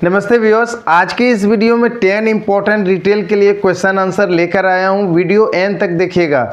नमस्ते व्यूअर्स, आज की इस वीडियो में 10 इंपॉर्टेंट रिटेल के लिए क्वेश्चन आंसर लेकर आया हूं। वीडियो एंड तक देखिएगा।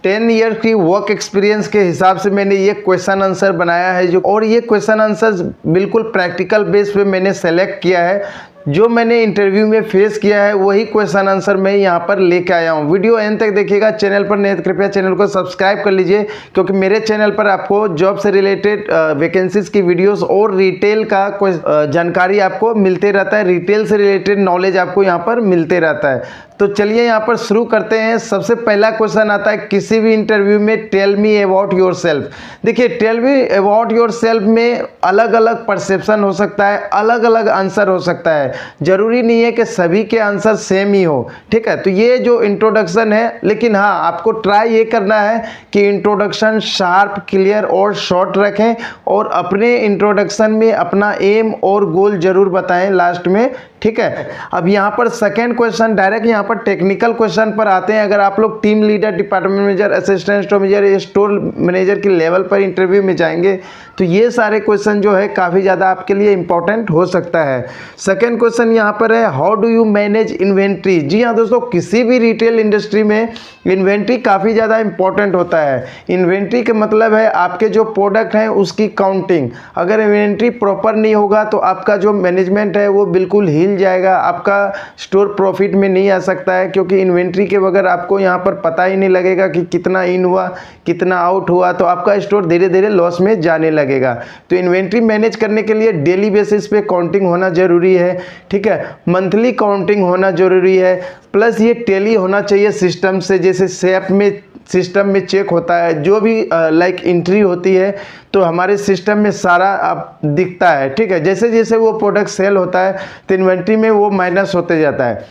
10 ईयर की वर्क एक्सपीरियंस के हिसाब से मैंने ये क्वेश्चन आंसर बनाया है और ये क्वेश्चन आंसर बिल्कुल प्रैक्टिकल बेस पे मैंने सेलेक्ट किया है। जो मैंने इंटरव्यू में फेस किया है वही क्वेश्चन आंसर मैं यहाँ पर लेके आया हूँ। वीडियो एंड तक देखिएगा। चैनल पर नए तो कृपया चैनल को सब्सक्राइब कर लीजिए, क्योंकि मेरे चैनल पर आपको जॉब से रिलेटेड वैकेंसीज की वीडियोस और रिटेल का कोई जानकारी आपको मिलते रहता है। रिटेल से रिलेटेड नॉलेज आपको यहाँ पर मिलते रहता है। तो चलिए यहाँ पर शुरू करते हैं। सबसे पहला क्वेश्चन आता है किसी भी इंटरव्यू में टेल मी अबाउट योर सेल्फ। देखिए, tell me about your self में अलग अलग परसेप्शन हो सकता है, अलग अलग आंसर हो सकता है। जरूरी नहीं है कि सभी के आंसर सेम ही हो, ठीक है। तो ये जो इंट्रोडक्शन है, लेकिन हाँ, आपको ट्राई ये करना है कि इंट्रोडक्शन शार्प, क्लियर और शॉर्ट रखें और अपने इंट्रोडक्शन में अपना एम और गोल जरूर बताएं लास्ट में, ठीक है। अब यहाँ पर सेकेंड क्वेश्चन, डायरेक्ट यहाँ पर टेक्निकल क्वेश्चन पर आते हैं। अगर आप लोग team leader, department manager, assistant store manager या स्टोर मैनेजर की लेवल पर इंटरव्यू में जाएंगे तो ये सारे क्वेश्चन जो है काफ़ी ज़्यादा आपके लिए इंपॉर्टेंट हो सकता है। सेकेंड क्वेश्चन यहाँ पर है, how do you manage inventory. जी हाँ दोस्तों, किसी भी रिटेल इंडस्ट्री में इन्वेंट्री काफ़ी ज़्यादा इंपॉर्टेंट होता है। इन्वेंट्री का मतलब है आपके जो प्रोडक्ट हैं उसकी काउंटिंग। अगर इन्वेंट्री प्रॉपर नहीं होगा तो आपका जो मैनेजमेंट है वो बिल्कुल हिल जाएगा, आपका स्टोर प्रॉफिट में नहीं आ सकता है, क्योंकि इन्वेंट्री के बगैर आपको यहाँ पर पता ही नहीं लगेगा कि कितना इन हुआ, कितना आउट हुआ, तो आपका स्टोर धीरे धीरे लॉस में जाने लगेगा। तो इन्वेंट्री मैनेज करने के लिए डेली बेसिस पे काउंटिंग होना जरूरी है, ठीक है। मंथली काउंटिंग होना जरूरी है, प्लस ये टेली होना चाहिए सिस्टम से। जैसे सेप में सिस्टम में चेक होता है, जो भी लाइक एंट्री होती है तो हमारे सिस्टम में सारा आप दिखता है, ठीक है। जैसे जैसे वो प्रोडक्ट सेल होता है तो इन्वेंट्री में वो माइनस होते जाता है।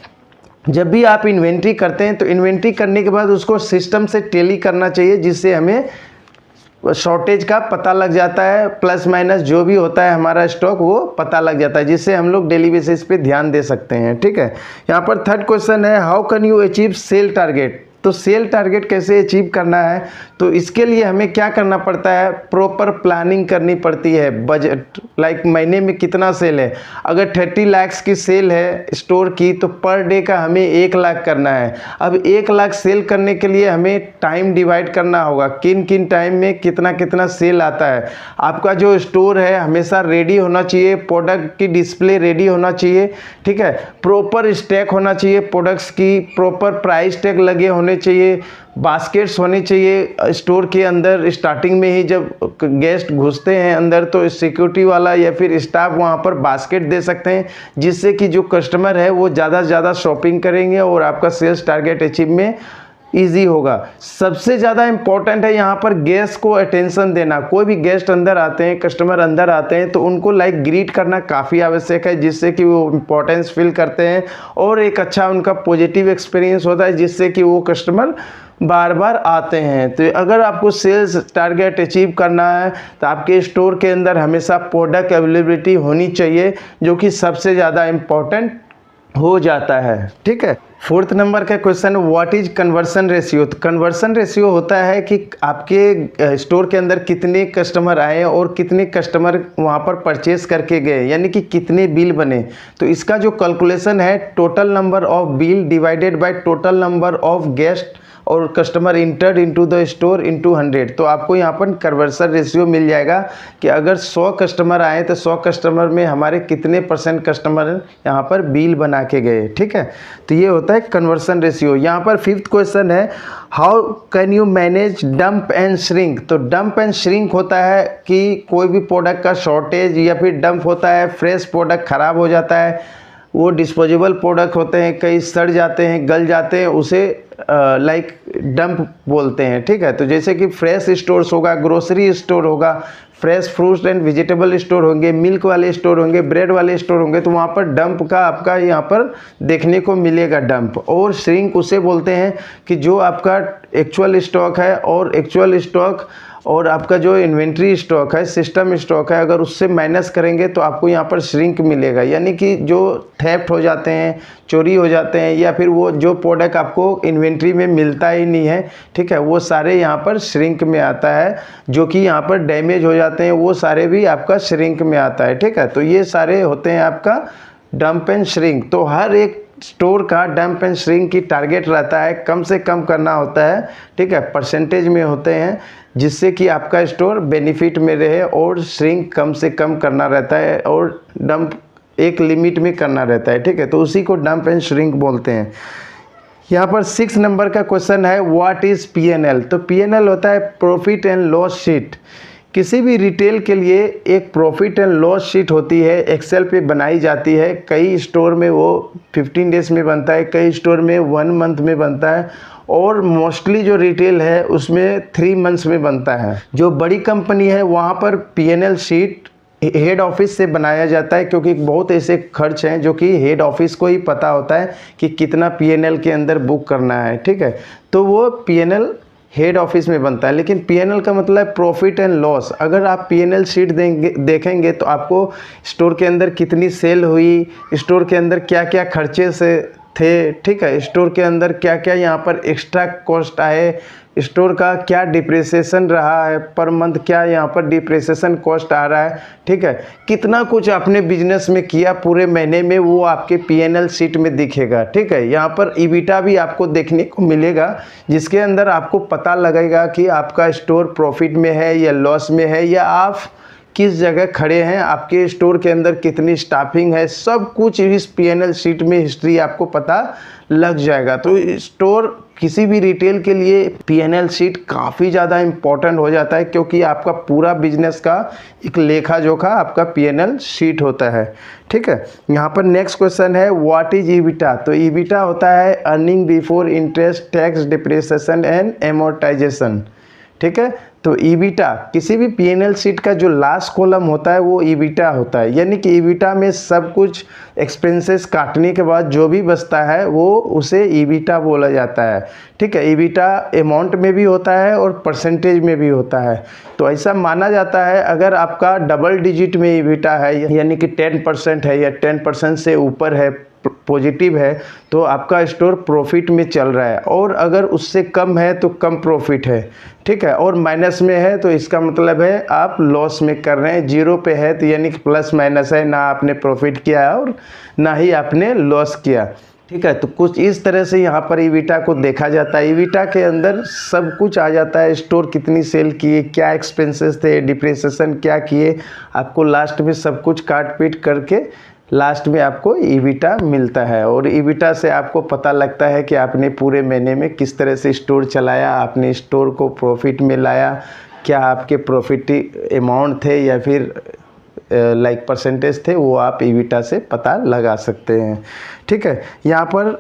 जब भी आप इन्वेंट्री करते हैं तो इन्वेंट्री करने के बाद उसको सिस्टम से टेली करना चाहिए, जिससे हमें शॉर्टेज का पता लग जाता है, प्लस माइनस जो भी होता है हमारा स्टॉक वो पता लग जाता है, जिससे हम लोग डेली बेसिस पे ध्यान दे सकते हैं, ठीक है। यहाँ पर थर्ड क्वेश्चन है, how can you achieve sale target. तो सेल टारगेट कैसे अचीव करना है, तो इसके लिए हमें क्या करना पड़ता है, प्रॉपर प्लानिंग करनी पड़ती है। बजट, लाइक महीने में कितना सेल है। अगर 30 लाख की सेल है स्टोर की तो पर डे का हमें 1 लाख करना है। अब 1 लाख सेल करने के लिए हमें टाइम डिवाइड करना होगा, किन किन टाइम में कितना कितना सेल आता है। आपका जो स्टोर है हमेशा रेडी होना चाहिए, प्रोडक्ट की डिस्प्ले रेडी होना चाहिए, ठीक है। प्रॉपर स्टैक होना चाहिए प्रोडक्ट्स की, प्रॉपर प्राइस टैग लगे होने चाहिए, बास्केट्स होने चाहिए स्टोर के अंदर। स्टार्टिंग में ही जब गेस्ट घुसते हैं अंदर तो सिक्योरिटी वाला या फिर स्टाफ वहाँ पर बास्केट दे सकते हैं, जिससे कि जो कस्टमर है वो ज़्यादा से ज़्यादा शॉपिंग करेंगे और आपका सेल्स टारगेट अचीव में ईजी होगा। सबसे ज़्यादा इंपॉर्टेंट है यहाँ पर गेस्ट को अटेंशन देना। कोई भी गेस्ट अंदर आते हैं, कस्टमर अंदर आते हैं तो उनको लाइक ग्रीट करना काफ़ी आवश्यक है, जिससे कि वो इम्पोर्टेंस फील करते हैं और एक अच्छा उनका पॉजिटिव एक्सपीरियंस होता है, जिससे कि वो कस्टमर बार बार आते हैं। तो अगर आपको सेल्स टारगेट अचीव करना है तो आपके स्टोर के अंदर हमेशा प्रोडक्ट अवेलेबिलिटी होनी चाहिए, जो कि सबसे ज़्यादा इम्पॉर्टेंट हो जाता है, ठीक है। फोर्थ नंबर का question, what is conversion ratio. तो कन्वर्सन रेशियो होता है कि आपके स्टोर के अंदर कितने कस्टमर आए और कितने कस्टमर वहाँ पर परचेस करके गए, यानी कि कितने बिल बने। तो इसका जो कैलकुलेशन है, total number of bill divided by total number of guest और customer entered into the store into 100। तो आपको यहाँ पर कन्वर्सन रेशियो मिल जाएगा कि अगर 100 कस्टमर आए तो 100 कस्टमर में हमारे कितने % कस्टमर यहाँ पर बिल बना के गए, ठीक है। तो ये होता है कन्वर्सन रेशियो। यहाँ पर फिफ्थ क्वेश्चन है, how can you manage dump and shrink. तो डंप एंड श्रिंक होता है कि कोई भी प्रोडक्ट का शॉर्टेज या फिर डंप होता है, फ्रेश प्रोडक्ट ख़राब हो जाता है, वो डिस्पोजेबल प्रोडक्ट होते हैं, कई सड़ जाते हैं, गल जाते हैं, उसे लाइक डंप बोलते हैं, ठीक है। तो जैसे कि फ्रेश स्टोर्स होगा, ग्रोसरी स्टोर होगा, fresh fruits and vegetable store होंगे, मिल्क वाले स्टोर होंगे, ब्रेड वाले स्टोर होंगे, तो वहाँ पर डंप का आपका यहाँ पर देखने को मिलेगा डंप। और श्रिंक उसे बोलते हैं कि जो आपका एक्चुअल स्टॉक है और एक्चुअल स्टॉक और आपका जो इन्वेंट्री स्टॉक है, सिस्टम स्टॉक है, अगर उससे माइनस करेंगे तो आपको यहाँ पर श्रिंक मिलेगा। यानी कि जो थेफ्ट हो जाते हैं, चोरी हो जाते हैं, या फिर वो जो प्रोडक्ट आपको इन्वेंट्री में मिलता ही नहीं है, ठीक है, वो सारे यहाँ पर श्रिंक में आता है। जो कि यहाँ पर डैमेज हो जाते हैं वो सारे भी आपका श्रिंक में आता है, ठीक है। तो ये सारे होते हैं आपका डंप एंड श्रिंक। तो हर एक स्टोर का डंप एंड श्रिंक की टारगेट रहता है, कम से कम करना होता है, ठीक है, परसेंटेज में होते हैं, जिससे कि आपका स्टोर बेनिफिट में रहे, और श्रिंक कम से कम करना रहता है और डंप एक लिमिट में करना रहता है, ठीक है। तो उसी को डंप एंड श्रिंक बोलते हैं। यहाँ पर 6 नंबर का क्वेश्चन है, व्हाट इज़ पीएनएल। तो पीएनएल होता है प्रॉफिट एंड लॉस शीट। किसी भी रिटेल के लिए एक प्रॉफिट एंड लॉस शीट होती है, एक्सेल पे बनाई जाती है। कई स्टोर में वो 15 डेज़ में बनता है, कई स्टोर में 1 मंथ में बनता है, और मोस्टली जो रिटेल है उसमें 3 मंथ्स में बनता है। जो बड़ी कंपनी है वहाँ पर पीएनएल शीट हेड ऑफिस से बनाया जाता है, क्योंकि बहुत ऐसे खर्च हैं जो कि हेड ऑफिस को ही पता होता है कि कितना पीएनएल के अंदर बुक करना है, ठीक है। तो वो पीएनएल हेड ऑफिस में बनता है। लेकिन पीएनएल का मतलब है प्रॉफिट एंड लॉस। अगर आप पीएनएल शीट देखेंगे तो आपको स्टोर के अंदर कितनी सेल हुई, स्टोर के अंदर क्या क्या खर्चे से थे, ठीक है, स्टोर के अंदर क्या क्या यहाँ पर एक्स्ट्रा कॉस्ट आए, स्टोर का क्या डिप्रिसिएशन रहा है पर मंथ, क्या यहाँ पर डिप्रिसिएशन कॉस्ट आ रहा है, ठीक है, कितना कुछ आपने बिजनेस में किया पूरे महीने में, वो आपके पीएनएल शीट में दिखेगा, ठीक है। यहाँ पर ईबिटा भी आपको देखने को मिलेगा, जिसके अंदर आपको पता लगेगा कि आपका स्टोर प्रॉफिट में है या लॉस में है, या आप किस जगह खड़े हैं, आपके स्टोर के अंदर कितनी स्टाफिंग है, सब कुछ इस पीएनएल शीट में हिस्ट्री आपको पता लग जाएगा। तो स्टोर किसी भी रिटेल के लिए पीएनएल शीट काफ़ी ज़्यादा इम्पोर्टेंट हो जाता है, क्योंकि आपका पूरा बिजनेस का एक लेखा जोखा आपका पीएनएल शीट होता है, ठीक है। यहाँ पर नेक्स्ट क्वेश्चन है, व्हाट इज ईबिटा। तो ईबिटा होता है earning before interest tax depreciation and amortisation, ठीक है। तो ईबिटा किसी भी पीएनएल शीट का जो लास्ट कॉलम होता है वो ईबिटा होता है, यानी कि ईबिटा में सब कुछ एक्सपेंसेस काटने के बाद जो भी बचता है वो उसे ईबिटा बोला जाता है, ठीक है। ईबिटा अमाउंट में भी होता है और परसेंटेज में भी होता है। तो ऐसा माना जाता है अगर आपका डबल डिजिट में ईबिटा है, यानी कि 10% है या 10% से ऊपर है, पॉजिटिव है, तो आपका स्टोर प्रॉफिट में चल रहा है, और अगर उससे कम है तो कम प्रॉफिट है, ठीक है, और माइनस में है तो इसका मतलब है आप लॉस में कर रहे हैं। 0 पे है तो यानी कि प्लस माइनस है, ना आपने प्रॉफिट किया और ना ही आपने लॉस किया, ठीक है। तो कुछ इस तरह से यहाँ पर ईबिटा को देखा जाता है। ईबिटा के अंदर सब कुछ आ जाता है, स्टोर कितनी सेल किए, क्या एक्सपेंसेस थे, डिप्रिसिएशन क्या किए, आपको लास्ट में सब कुछ काट पीट करके लास्ट में आपको ईबिटा मिलता है। और ईबिटा से आपको पता लगता है कि आपने पूरे महीने में किस तरह से स्टोर चलाया, आपने स्टोर को प्रॉफिट में लाया, क्या आपके प्रॉफिट अमाउंट थे या फिर लाइक परसेंटेज थे, वो आप ईबिटा से पता लगा सकते हैं, ठीक है। यहाँ पर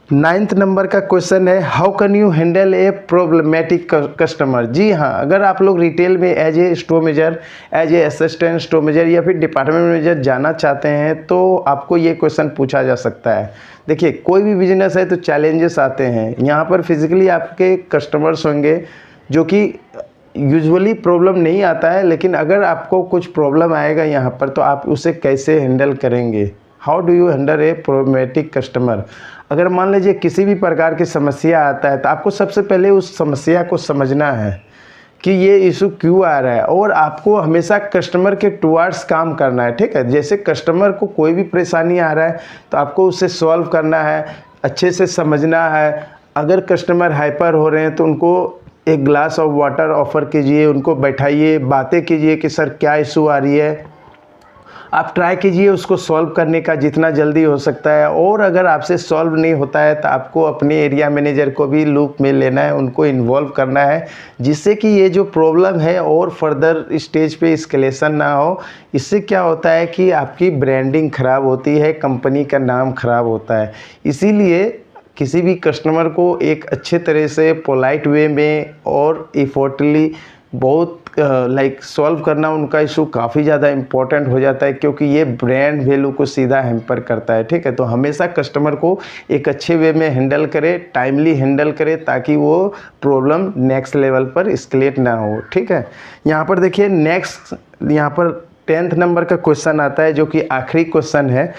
9th नंबर का क्वेश्चन है, how can you handle a problematic customer. जी हाँ, अगर आप लोग रिटेल में as a store manager, as a assistant store manager या फिर डिपार्टमेंट मैनेजर जाना चाहते हैं तो आपको ये क्वेश्चन पूछा जा सकता है। देखिए, कोई भी बिजनेस है तो चैलेंजेस आते हैं। यहाँ पर फिजिकली आपके कस्टमर्स होंगे जो कि यूजुअली प्रॉब्लम नहीं आता है, लेकिन अगर आपको कुछ प्रॉब्लम आएगा यहाँ पर तो आप उसे कैसे हैंडल करेंगे। How do you handle a problematic customer. अगर मान लीजिए किसी भी प्रकार की समस्या आता है तो आपको सबसे पहले उस समस्या को समझना है कि ये इशू क्यों आ रहा है, और आपको हमेशा कस्टमर के टुवर्ड्स काम करना है, ठीक है। जैसे कस्टमर को कोई भी परेशानी आ रहा है तो आपको उसे सॉल्व करना है, अच्छे से समझना है। अगर कस्टमर हाइपर हो रहे हैं तो उनको एक ग्लास ऑफ वाटर ऑफ़र कीजिए, उनको बैठाइए, बातें कीजिए कि सर क्या इशू आ रही है, आप ट्राई कीजिए उसको सॉल्व करने का जितना जल्दी हो सकता है। और अगर आपसे सॉल्व नहीं होता है तो आपको अपने एरिया मैनेजर को भी लूप में लेना है, उनको इन्वॉल्व करना है, जिससे कि ये जो प्रॉब्लम है और फर्दर स्टेज पे एस्केलेशन ना हो। इससे क्या होता है कि आपकी ब्रांडिंग ख़राब होती है, कंपनी का नाम ख़राब होता है। इसीलिए किसी भी कस्टमर को एक अच्छे तरह से पोलाइट वे में और इफोर्टली बहुत लाइक सॉल्व करना उनका इशू काफ़ी ज़्यादा इम्पोर्टेंट हो जाता है, क्योंकि ये ब्रांड वैल्यू को सीधा हैम्पर करता है, ठीक है। तो हमेशा कस्टमर को एक अच्छे वे में हैंडल करे, टाइमली हैंडल करे, ताकि वो प्रॉब्लम नेक्स्ट लेवल पर एस्केलेट ना हो, ठीक है। यहाँ पर देखिए नेक्स्ट, यहाँ पर 10th नंबर का क्वेश्चन आता है जो कि आखिरी क्वेश्चन है,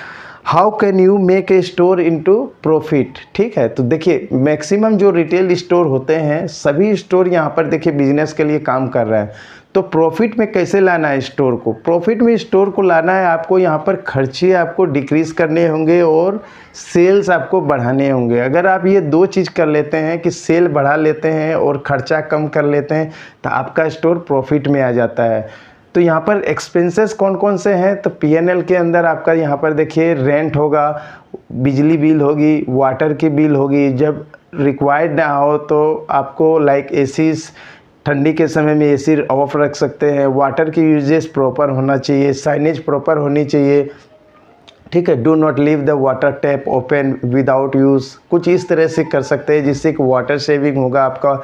how can you make a store into profit, ठीक है। तो देखिए मैक्सिमम जो रिटेल स्टोर होते हैं, सभी स्टोर यहाँ पर देखिए बिजनेस के लिए काम कर रहे हैं। तो प्रॉफिट में कैसे लाना है स्टोर को? प्रॉफिट में स्टोर को लाना है आपको, यहाँ पर खर्चे आपको डिक्रीज़ करने होंगे और सेल्स आपको बढ़ाने होंगे। अगर आप ये दो चीज़ कर लेते हैं कि सेल बढ़ा लेते हैं और ख़र्चा कम कर लेते हैं, तो आपका स्टोर प्रॉफिट में आ जाता है। तो यहाँ पर एक्सपेंसेस कौन कौन से हैं? तो पीएनएल के अंदर आपका यहाँ पर देखिए रेंट होगा, बिजली बिल होगी, वाटर की बिल होगी। जब रिक्वायर्ड ना हो तो आपको लाइक एसीज, ठंडी के समय में एसी ऑफ रख सकते हैं। वाटर की यूजेस प्रॉपर होना चाहिए, साइनेज प्रॉपर होनी चाहिए, ठीक है। Do not leave the water tap open without use, कुछ इस तरह से कर सकते हैं जिससे कि वाटर सेविंग होगा, आपका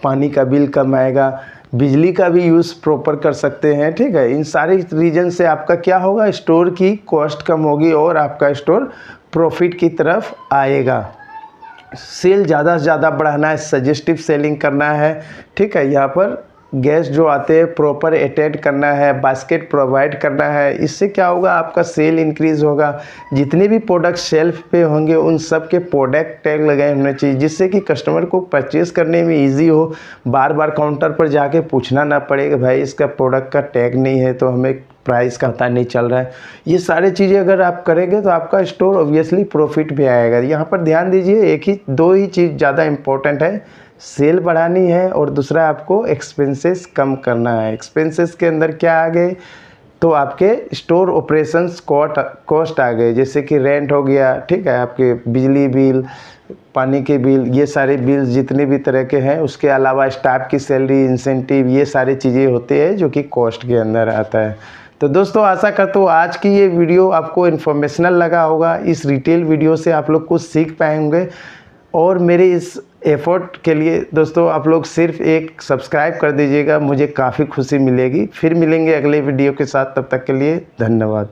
पानी का बिल कम आएगा। बिजली का भी यूज़ प्रॉपर कर सकते हैं, ठीक है। इन सारे रीजन से आपका क्या होगा, स्टोर की कॉस्ट कम होगी और आपका स्टोर प्रॉफिट की तरफ आएगा। सेल ज़्यादा से ज़्यादा बढ़ाना है, सजेस्टिव सेलिंग करना है, ठीक है। यहाँ पर गेस्ट जो आते हैं प्रॉपर अटेंड करना है, बास्केट प्रोवाइड करना है। इससे क्या होगा, आपका सेल इंक्रीज़ होगा। जितने भी प्रोडक्ट शेल्फ पे होंगे उन सब के प्रोडक्ट टैग लगाए होने चाहिए, जिससे कि कस्टमर को परचेज़ करने में इजी हो, बार बार काउंटर पर जाके पूछना ना पड़े कि भाई इसका प्रोडक्ट का टैग नहीं है तो हमें प्राइस का पता नहीं चल रहा है। ये सारी चीज़ें अगर आप करेंगे तो आपका स्टोर ऑब्वियसली प्रॉफिट भी आएगा। यहाँ पर ध्यान दीजिए, दो ही चीज़ ज़्यादा इम्पोर्टेंट है, सेल बढ़ानी है और दूसरा आपको एक्सपेंसेस कम करना है। एक्सपेंसेस के अंदर क्या आ गए, तो आपके स्टोर ऑपरेशंस कॉस्ट आ गए, जैसे कि रेंट हो गया, ठीक है, आपके बिजली बिल, पानी के बिल, ये सारे बिल्स जितने भी तरह के हैं। उसके अलावा स्टाफ की सैलरी, इंसेंटिव, ये सारी चीज़ें होती है जो कि कॉस्ट के अंदर आता है। तो दोस्तों आशा करता हूँ आज की ये वीडियो आपको इन्फॉर्मेशनल लगा होगा। इस डिटेल वीडियो से आप लोग कुछ सीख पाएंगे और मेरे इस एफर्ट के लिए दोस्तों आप लोग सिर्फ एक सब्सक्राइब कर दीजिएगा, मुझे काफ़ी खुशी मिलेगी। फिर मिलेंगे अगले वीडियो के साथ, तब तक के लिए धन्यवाद।